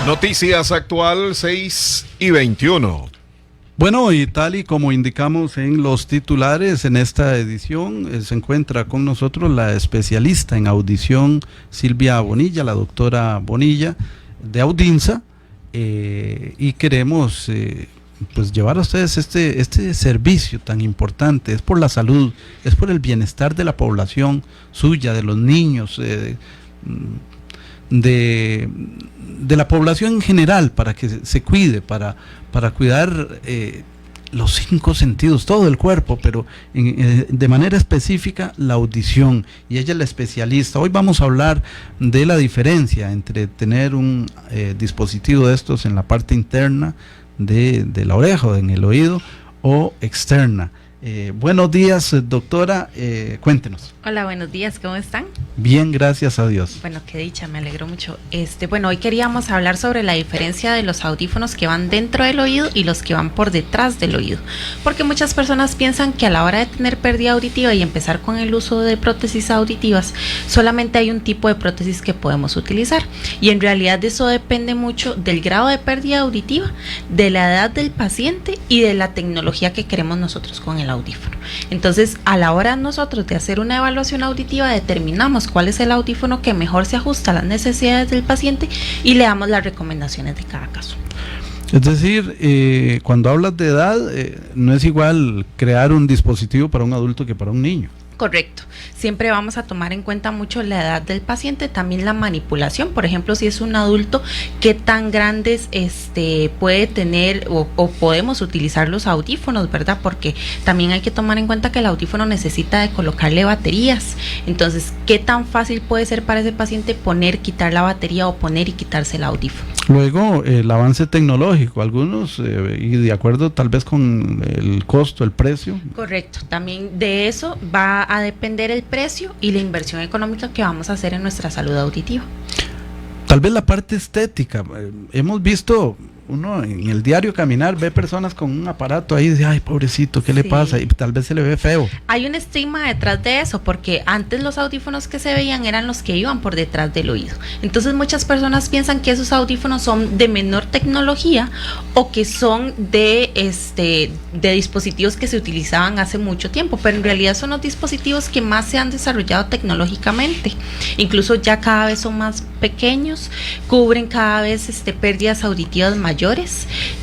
Noticias Actual 6:21. Bueno, y tal y como indicamos en los titulares, en esta edición se encuentra con nosotros la especialista en audición Silvia Bonilla, la doctora Bonilla de Audinsa, y queremos pues llevar a ustedes este servicio tan importante. Es por la salud, es por el bienestar de la población suya, de los niños, de la población en general, para que se cuide, para cuidar los 5 sentidos, todo el cuerpo, pero de manera específica la audición, y ella es la especialista. Hoy vamos a hablar de la diferencia entre tener un dispositivo de estos en la parte interna de la oreja o en el oído, o externa. Buenos días, doctora, cuéntenos. Hola, buenos días, ¿cómo están? Bien, gracias a Dios. Bueno, qué dicha, me alegro mucho. Bueno, hoy queríamos hablar sobre la diferencia de los audífonos que van dentro del oído y los que van por detrás del oído, porque muchas personas piensan que a la hora de tener pérdida auditiva y empezar con el uso de prótesis auditivas, solamente hay un tipo de prótesis que podemos utilizar, y en realidad eso depende mucho del grado de pérdida auditiva, de la edad del paciente y de la tecnología que queremos nosotros con el audífono. Entonces, a la hora nosotros de hacer una evaluación auditiva, determinamos cuál es el audífono que mejor se ajusta a las necesidades del paciente y le damos las recomendaciones de cada caso. Es decir, cuando hablas de edad, no es igual crear un dispositivo para un adulto que para un niño. Correcto. Siempre vamos a tomar en cuenta mucho la edad del paciente, también la manipulación. Por ejemplo, si es un adulto, qué tan grandes puede tener o podemos utilizar los audífonos, ¿verdad? Porque también hay que tomar en cuenta que el audífono necesita de colocarle baterías. Entonces, ¿qué tan fácil puede ser para ese paciente poner, quitar la batería o poner y quitarse el audífono? Luego, el avance tecnológico, algunos, y de acuerdo tal vez con el costo, el precio. Correcto. También de eso va a depender el precio y la inversión económica que vamos a hacer en nuestra salud auditiva. Tal vez la parte estética. Hemos visto, uno en el diario caminar, ve personas con un aparato ahí y dice, ay, pobrecito, ¿qué le pasa? Y tal vez se le ve feo. Hay un estigma detrás de eso, porque antes los audífonos que se veían eran los que iban por detrás del oído. Entonces muchas personas piensan que esos audífonos son de menor tecnología o que son de dispositivos que se utilizaban hace mucho tiempo, pero en realidad son los dispositivos que más se han desarrollado tecnológicamente. Incluso ya cada vez son más pequeños, cubren cada vez pérdidas auditivas mayores,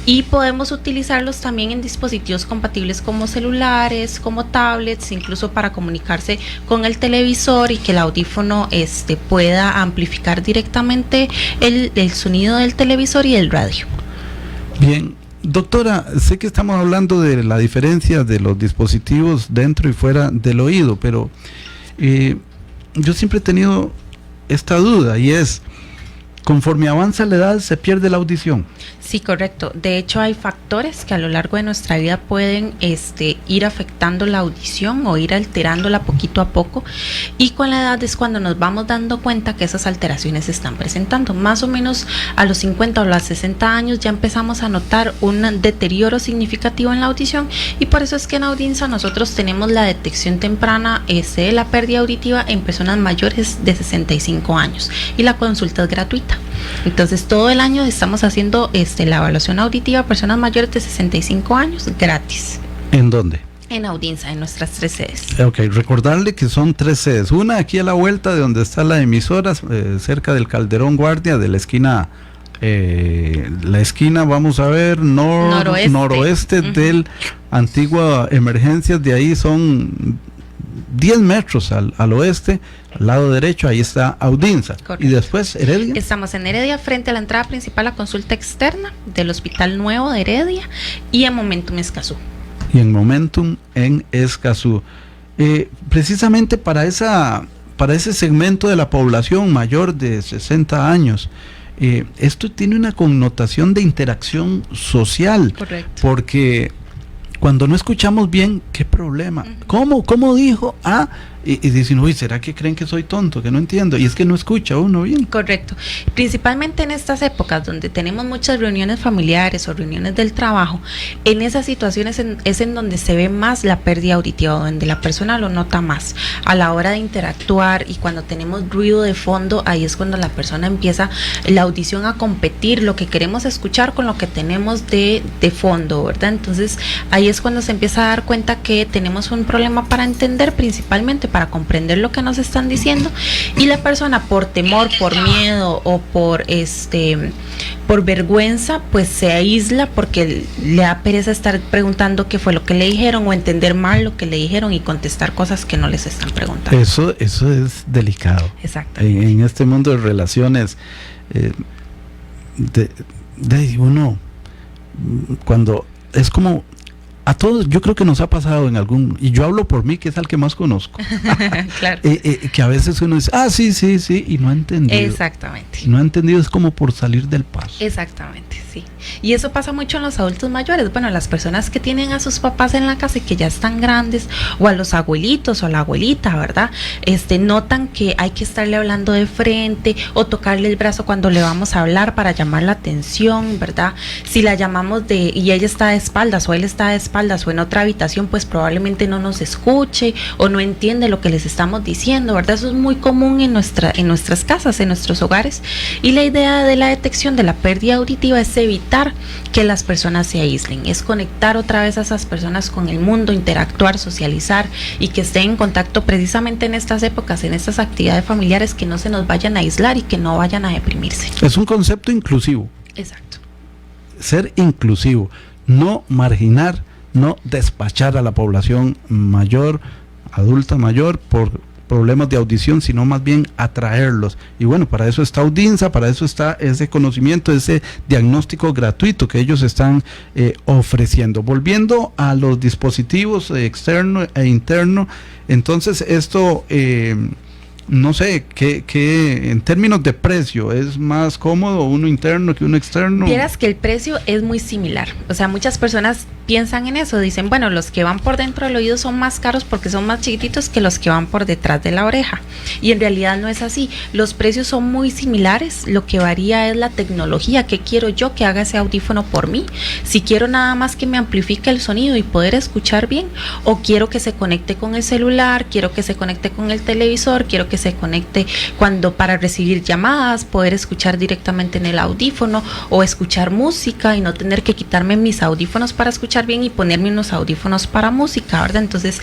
y podemos utilizarlos también en dispositivos compatibles como celulares, como tablets, incluso para comunicarse con el televisor y que el audífono pueda amplificar directamente el sonido del televisor y el radio. Bien, doctora, sé que estamos hablando de la diferencia de los dispositivos dentro y fuera del oído, pero yo siempre he tenido esta duda, y es, conforme avanza la edad, ¿se pierde la audición? Sí, correcto. De hecho, hay factores que a lo largo de nuestra vida pueden ir afectando la audición o ir alterándola poquito a poco, y con la edad es cuando nos vamos dando cuenta que esas alteraciones se están presentando. Más o menos a los 50 o los 60 años ya empezamos a notar un deterioro significativo en la audición, y por eso es que en Audinsa nosotros tenemos la detección temprana de la pérdida auditiva en personas mayores de 65 años, y la consulta es gratuita. Entonces todo el año estamos haciendo la evaluación auditiva a personas mayores de 65 años gratis. ¿En dónde? En Audinsa, en nuestras 3 sedes. Ok, recordarle que son 3 sedes. Una aquí a la vuelta de donde está la emisora, cerca del Calderón Guardia, de la esquina, vamos a ver, noroeste del antigua Emergencias. De ahí son 10 metros al oeste, al lado derecho, ahí está Audinsa. Correcto. Y después Heredia. Estamos en Heredia, frente a la entrada principal a consulta externa del Hospital Nuevo de Heredia, y en Momentum Escazú. Y en Momentum en Escazú. Precisamente para ese segmento de la población mayor de 60 años, esto tiene una connotación de interacción social. Correcto. Porque cuando no escuchamos bien, ¿qué problema? ¿Cómo dijo? y dicen, uy, ¿será que creen que soy tonto, que no entiendo? Y es que no escucha uno bien. Correcto. Principalmente en estas épocas donde tenemos muchas reuniones familiares o reuniones del trabajo, en esas situaciones es en donde se ve más la pérdida auditiva, donde la persona lo nota más. A la hora de interactuar y cuando tenemos ruido de fondo, ahí es cuando la persona empieza la audición a competir lo que queremos escuchar con lo que tenemos de fondo, ¿verdad? Entonces ahí es cuando se empieza a dar cuenta que tenemos un problema para entender, principalmente para comprender lo que nos están diciendo, y la persona por temor, por miedo o por vergüenza, pues se aísla porque le da pereza estar preguntando qué fue lo que le dijeron o entender mal lo que le dijeron y contestar cosas que no les están preguntando. Eso es delicado. Exacto. En este mundo de relaciones, uno, cuando es como a todos, yo creo que nos ha pasado en algún, y yo hablo por mí, que es al que más conozco. Claro. Que a veces uno dice, sí, y no ha entendido. Exactamente. No ha entendido, es como por salir del paso. Exactamente, sí. Y eso pasa mucho en los adultos mayores. Bueno, las personas que tienen a sus papás en la casa y que ya están grandes, o a los abuelitos o a la abuelita, ¿verdad? Notan que hay que estarle hablando de frente o tocarle el brazo cuando le vamos a hablar para llamar la atención, ¿verdad? Si la llamamos y ella está de espaldas o él está de espaldas o en otra habitación, pues probablemente no nos escuche o no entiende lo que les estamos diciendo, ¿verdad? Eso es muy común en nuestras casas, en nuestros hogares. Y la idea de la detección de la pérdida auditiva es evitar que las personas se aíslen, es conectar otra vez a esas personas con el mundo, interactuar, socializar y que estén en contacto precisamente en estas épocas, en estas actividades familiares, que no se nos vayan a aislar y que no vayan a deprimirse. Es un concepto inclusivo. Exacto. Ser inclusivo, no marginar, no despachar a la población mayor, adulta mayor, por problemas de audición, sino más bien atraerlos. Y bueno, para eso está Audinsa, para eso está ese conocimiento, ese diagnóstico gratuito que ellos están ofreciendo. Volviendo a los dispositivos externo e interno, entonces esto, no sé, que en términos de precio, ¿es más cómodo uno interno que uno externo? Vieras que el precio es muy similar, o sea, muchas personas piensan en eso, dicen, bueno, los que van por dentro del oído son más caros porque son más chiquititos que los que van por detrás de la oreja, y en realidad no es así. Los precios son muy similares, lo que varía es la tecnología. ¿Qué quiero yo que haga ese audífono por mí? Si quiero nada más que me amplifique el sonido y poder escuchar bien, o quiero que se conecte con el celular, quiero que se conecte con el televisor, quiero que se conecte para recibir llamadas, poder escuchar directamente en el audífono o escuchar música y no tener que quitarme mis audífonos para escuchar bien y ponerme unos audífonos para música, ¿verdad? Entonces,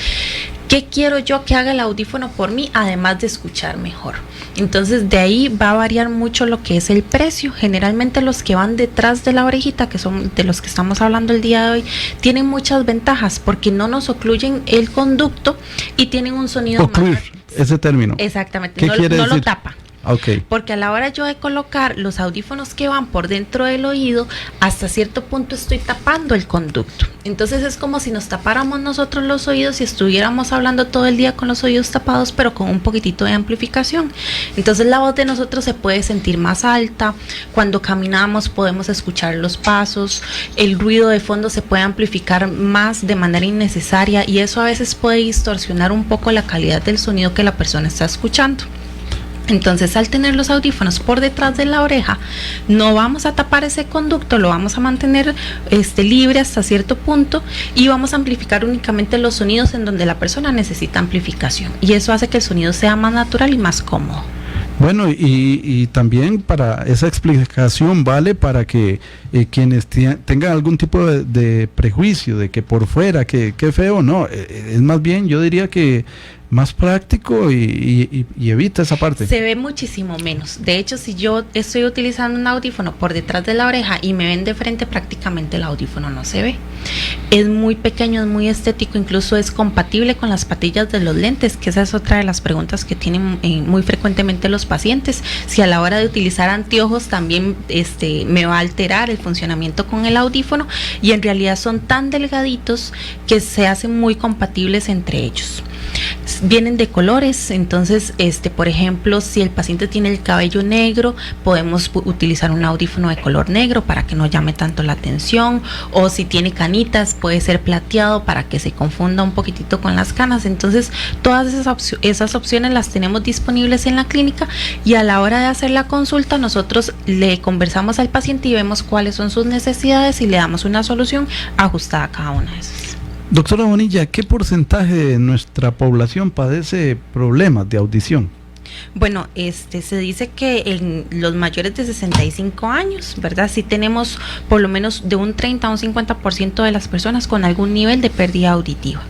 ¿qué quiero yo que haga el audífono por mí, además de escuchar mejor? Entonces, de ahí va a variar mucho lo que es el precio. Generalmente los que van detrás de la orejita, que son de los que estamos hablando el día de hoy, tienen muchas ventajas porque no nos ocluyen el conducto y tienen un sonido Ocluir, ese término. Exactamente, ¿Qué no quiere lo decir? tapa. Okay. Porque a la hora yo de colocar los audífonos que van por dentro del oído, hasta cierto punto estoy tapando el conducto. Entonces es como si nos tapáramos nosotros los oídos y estuviéramos hablando todo el día con los oídos tapados, pero con un poquitito de amplificación. Entonces la voz de nosotros se puede sentir más alta. Cuando caminamos podemos escuchar los pasos. El ruido de fondo se puede amplificar más de manera innecesaria y eso a veces puede distorsionar un poco la calidad del sonido que la persona está escuchando. Entonces, al tener los audífonos por detrás de la oreja, no vamos a tapar ese conducto, lo vamos a mantener libre hasta cierto punto y vamos a amplificar únicamente los sonidos en donde la persona necesita amplificación. Y eso hace que el sonido sea más natural y más cómodo. Bueno, y también para esa explicación vale para que quienes tengan algún tipo de prejuicio de que por fuera, que feo, no, es más bien, yo diría que más práctico y evita esa parte. Se ve muchísimo menos. De hecho, si yo estoy utilizando un audífono por detrás de la oreja y me ven de frente, prácticamente el audífono no se ve. Es muy pequeño, es muy estético, incluso es compatible con las patillas de los lentes, que esa es otra de las preguntas que tienen muy frecuentemente los pacientes. Si a la hora de utilizar anteojos también me va a alterar el funcionamiento con el audífono, y en realidad son tan delgaditos que se hacen muy compatibles entre ellos. Vienen de colores, entonces, por ejemplo, si el paciente tiene el cabello negro, podemos utilizar un audífono de color negro para que no llame tanto la atención, o si tiene canitas, puede ser plateado para que se confunda un poquitito con las canas. Entonces, todas esas opciones las tenemos disponibles en la clínica, y a la hora de hacer la consulta, nosotros le conversamos al paciente y vemos cuáles son sus necesidades y le damos una solución ajustada a cada una de esas. Doctora Bonilla, ¿qué porcentaje de nuestra población padece problemas de audición? Bueno, se dice que en los mayores de 65 años, ¿verdad? Sí tenemos por lo menos de un 30 a un 50% de las personas con algún nivel de pérdida auditiva,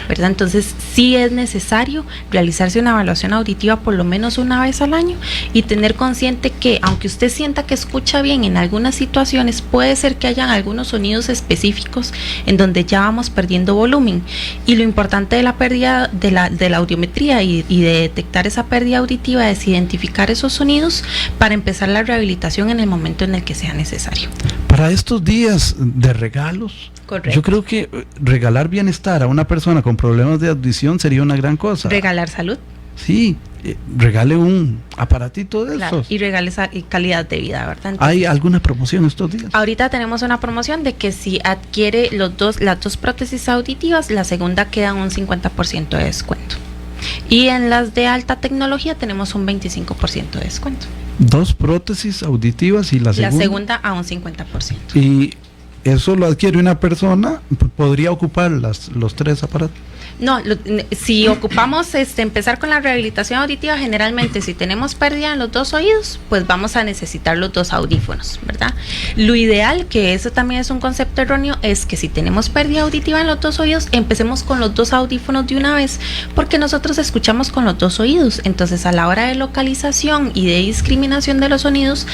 ¿verdad? Entonces sí es necesario realizarse una evaluación auditiva por lo menos una vez al año y tener consciente que aunque usted sienta que escucha bien en algunas situaciones, puede ser que hayan algunos sonidos específicos en donde ya vamos perdiendo volumen, y lo importante de la pérdida de la audiometría y de detectar esa pérdida auditiva es identificar esos sonidos para empezar la rehabilitación en el momento en el que sea necesario. Para estos días de regalos, correcto, yo creo que regalar bienestar a una persona con problemas de audición sería una gran cosa. Regalar salud. Sí, regale un aparatito de Claro, esos. y regale calidad de vida, ¿verdad? Entonces, ¿hay alguna promoción estos días? ahorita tenemos una promoción de que si adquiere las dos prótesis auditivas, la segunda queda un 50% de descuento. Y en las de alta tecnología tenemos un 25% de descuento. 2 prótesis auditivas y la segunda a un 50%. Y eso lo adquiere una persona, podría ocupar los 3 aparatos. No, si ocupamos empezar con la rehabilitación auditiva, generalmente si tenemos pérdida en los 2 oídos, pues vamos a necesitar los 2 audífonos, ¿verdad? Lo ideal, que eso también es un concepto erróneo, es que si tenemos pérdida auditiva en los 2 oídos, empecemos con los 2 audífonos de una vez, porque nosotros escuchamos con los 2 oídos. Entonces, a la hora de localización y de discriminación de los sonidos,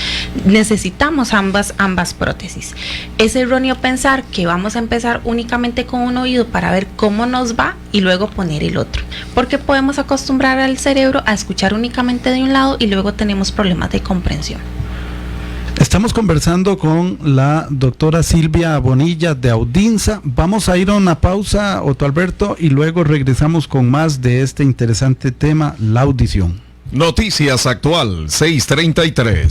necesitamos ambas prótesis. Es erróneo pensar que vamos a empezar únicamente con un oído para ver cómo nos va y luego poner el otro, porque podemos acostumbrar al cerebro a escuchar únicamente de un lado y luego tenemos problemas de comprensión. Estamos conversando con la doctora Silvia Bonilla de Audinsa. Vamos a ir a una pausa, Otto Alberto, y luego regresamos con más de este interesante tema, la audición. Noticias Actual 6:33.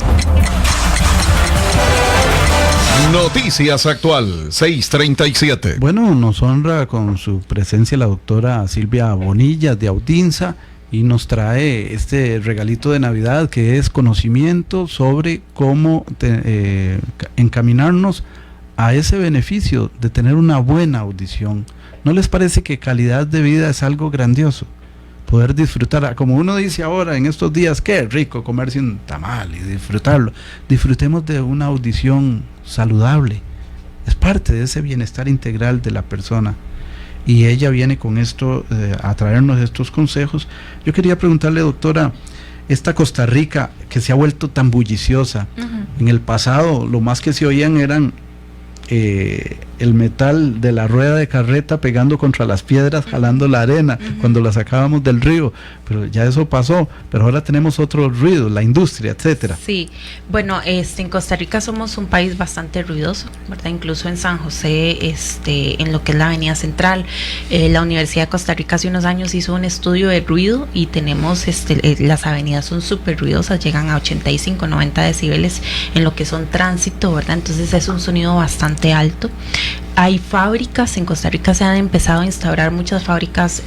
Noticias Actual 6:37. Bueno, nos honra con su presencia la doctora Silvia Bonilla de Audinsa y nos trae este regalito de Navidad que es conocimiento sobre cómo encaminarnos a ese beneficio de tener una buena audición. ¿No les parece que calidad de vida es algo grandioso? Poder disfrutar, como uno dice ahora en estos días, qué rico comerse un tamal y disfrutarlo. Disfrutemos de una audición saludable. Es parte de ese bienestar integral de la persona. Y ella viene con esto, a traernos estos consejos. Yo quería preguntarle, doctora, esta Costa Rica que se ha vuelto tan bulliciosa, en el pasado lo más que se oían eran el metal de la rueda de carreta pegando contra las piedras, jalando la arena cuando la sacábamos del río, pero ya eso pasó, pero ahora tenemos otro ruido, la industria, etcétera. Sí, bueno, en Costa Rica somos un país bastante ruidoso, ¿verdad? Incluso en San José, en lo que es la Avenida Central, la Universidad de Costa Rica hace unos años hizo un estudio de ruido y tenemos, las avenidas son súper ruidosas, llegan a 85, 90 decibeles en lo que son tránsito, ¿verdad? Entonces es un sonido bastante alto. Hay fábricas, en Costa Rica se han empezado a instaurar muchas fábricas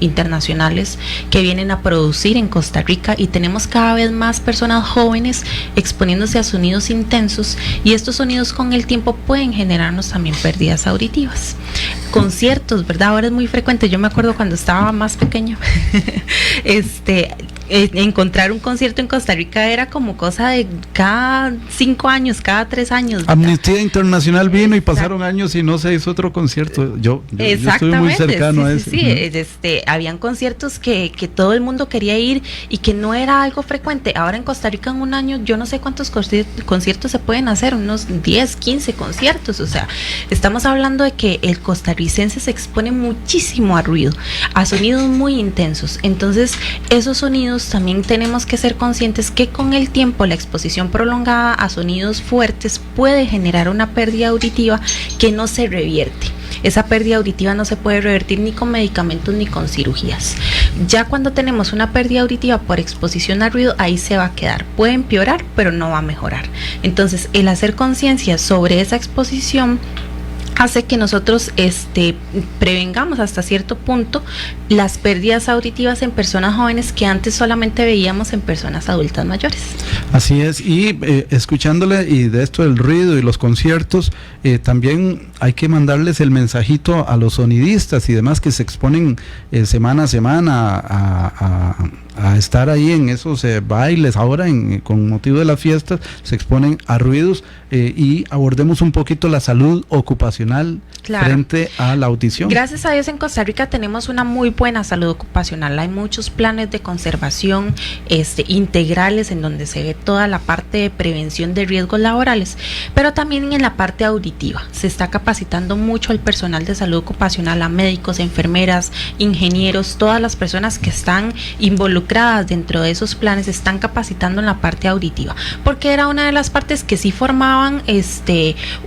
internacionales que vienen a producir en Costa Rica y tenemos cada vez más personas jóvenes exponiéndose a sonidos intensos, y estos sonidos con el tiempo pueden generarnos también pérdidas auditivas. Conciertos, ¿verdad? Ahora es muy frecuente, yo me acuerdo cuando estaba más pequeña, encontrar un concierto en Costa Rica era como cosa de cada 5 años, cada 3 años, ¿verdad? Amnistía Internacional vino y pasaron años y no se hizo otro concierto. Yo estoy muy cercano a eso. Habían conciertos que todo el mundo quería ir y que no era algo frecuente. Ahora en Costa Rica en un año yo no sé cuántos conciertos se pueden hacer, unos 10, 15 conciertos. O sea, estamos hablando de que el costarricense se expone muchísimo a ruido, a sonidos muy intensos. Entonces, esos sonidos también tenemos que ser conscientes que con el tiempo la exposición prolongada a sonidos fuertes puede generar una pérdida auditiva que no se revierte. Esa pérdida auditiva no se puede revertir ni con medicamentos ni con cirugías. Ya cuando tenemos una pérdida auditiva por exposición al ruido, ahí se va a quedar. Puede empeorar, pero no va a mejorar. Entonces, el hacer conciencia sobre esa exposición hace que nosotros prevengamos hasta cierto punto las pérdidas auditivas en personas jóvenes que antes solamente veíamos en personas adultas mayores. Así es, y escuchándole y de esto del ruido y los conciertos, también hay que mandarles el mensajito a los sonidistas y demás que se exponen semana a semana a estar ahí en esos bailes. Ahora con motivo de las fiestas se exponen a ruidos, y abordemos un poquito la salud ocupacional, claro, frente a la audición. Gracias a Dios en Costa Rica tenemos una muy buena salud ocupacional. Hay muchos planes de conservación integrales en donde se ve toda la parte de prevención de riesgos laborales, pero también en la parte auditiva. Se está capacitando mucho al personal de salud ocupacional, a médicos, enfermeras, ingenieros, todas las personas que están involucradas dentro de esos planes se están capacitando en la parte auditiva, porque era una de las partes que sí formaban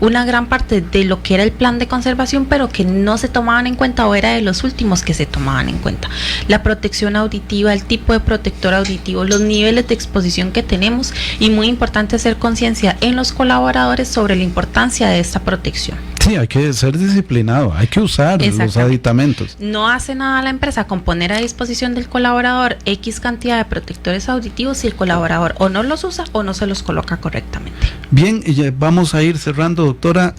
una gran parte de lo que era el plan de conservación, pero que no se tomaban en cuenta, o era de los últimos que se tomaban en cuenta. La protección auditiva, el tipo de protector auditivo, los niveles de exposición que tenemos, y muy importante hacer conciencia en los colaboradores sobre la importancia de esta protección. Sí, hay que ser disciplinado, hay que usar los aditamentos. No hace nada la empresa con poner a disposición del colaborador X cantidad de protectores auditivos si el colaborador o no los usa o no se los coloca correctamente. Bien, vamos a ir cerrando, doctora,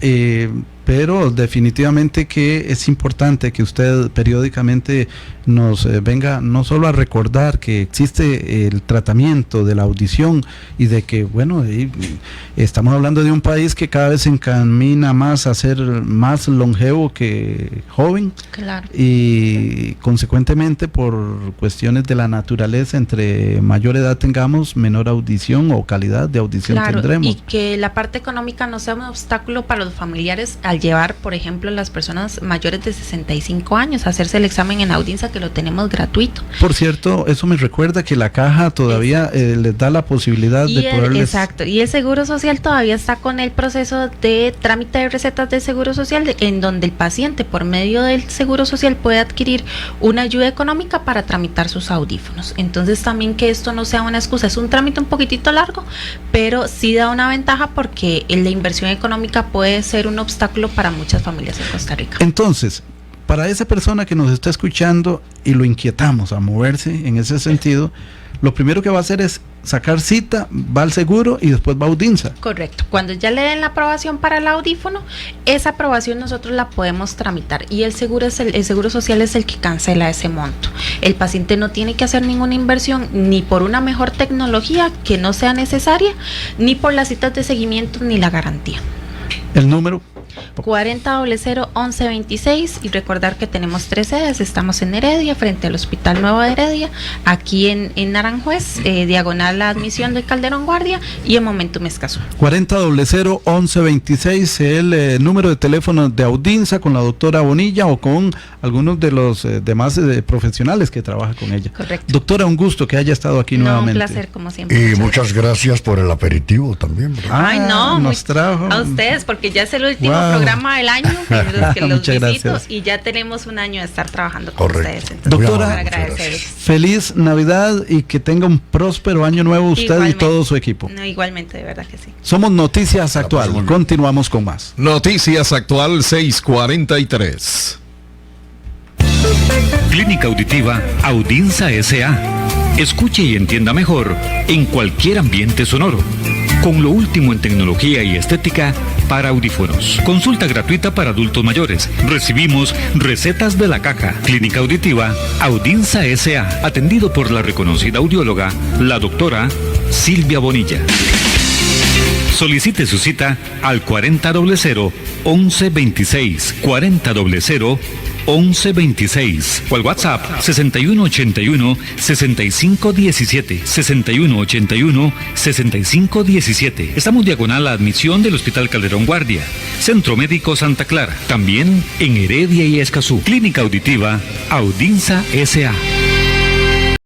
pero definitivamente que es importante que usted periódicamente nos venga no solo a recordar que existe el tratamiento de la audición y de que, bueno, estamos hablando de un país que cada vez se encamina más a ser más longevo que joven. Claro. Y consecuentemente, por cuestiones de la naturaleza, entre mayor edad tengamos, menor audición o calidad de audición tendremos. Y que la parte económica no sea un obstáculo para los familiares al llevar, por ejemplo, las personas mayores de 65 años a hacerse el examen en audiencia, que lo tenemos gratuito. Por cierto, eso me recuerda que la caja todavía les da la posibilidad de poderles... Exacto, y el Seguro Social todavía está con el proceso de trámite de recetas de Seguro Social, en donde el paciente por medio del Seguro Social puede adquirir una ayuda económica para tramitar sus audífonos. Entonces también que esto no sea una excusa, es un trámite un poquitito largo, pero sí da una ventaja porque la inversión económica puede ser un obstáculo para muchas familias en Costa Rica. Entonces, para esa persona que nos está escuchando y lo inquietamos a moverse en ese sentido, lo primero que va a hacer es sacar cita, va al seguro y después va a Audinsa. Correcto. Cuando ya le den la aprobación para el audífono, esa aprobación nosotros la podemos tramitar y el seguro social es el que cancela ese monto. El paciente no tiene que hacer ninguna inversión ni por una mejor tecnología que no sea necesaria, ni por las citas de seguimiento ni la garantía. El número 4000-1126, y recordar que tenemos 3 sedes. Estamos en Heredia, frente al Hospital Nuevo de Heredia, aquí en Naranjuez, diagonal la admisión del Calderón Guardia, y en Momentum Escazú. 4000-1126, el número de teléfono de Audinsa, con la doctora Bonilla o con algunos de los demás profesionales que trabajan con ella. Correcto. Doctora, un gusto que haya estado aquí nuevamente. Un placer, como siempre. Y muchas gracias por el aperitivo también, ¿verdad? Ay, no, nos trajo a ustedes, porque ya es el último programa del año en los que los visito, gracias. Y ya tenemos un año de estar trabajando con ustedes. Entonces, doctora, feliz Navidad y que tenga un próspero año nuevo usted igualmente, y todo su equipo. No, igualmente, de verdad que sí. Somos Noticias Actual, continuamos con más. Noticias Actual 643. Clínica Auditiva Audinsa S.A. Escuche y entienda mejor en cualquier ambiente sonoro, con lo último en tecnología y estética para audífonos. Consulta gratuita para adultos mayores. Recibimos recetas de la caja. Clínica Auditiva Audinsa S.A. Atendido por la reconocida audióloga, la doctora Silvia Bonilla. Solicite su cita al 4000-1126, 4000-1126 o al WhatsApp 6181-6517, 6181-6517. Estamos diagonal a la admisión del Hospital Calderón Guardia, Centro Médico Santa Clara, también en Heredia y Escazú. Clínica Auditiva Audinsa S.A.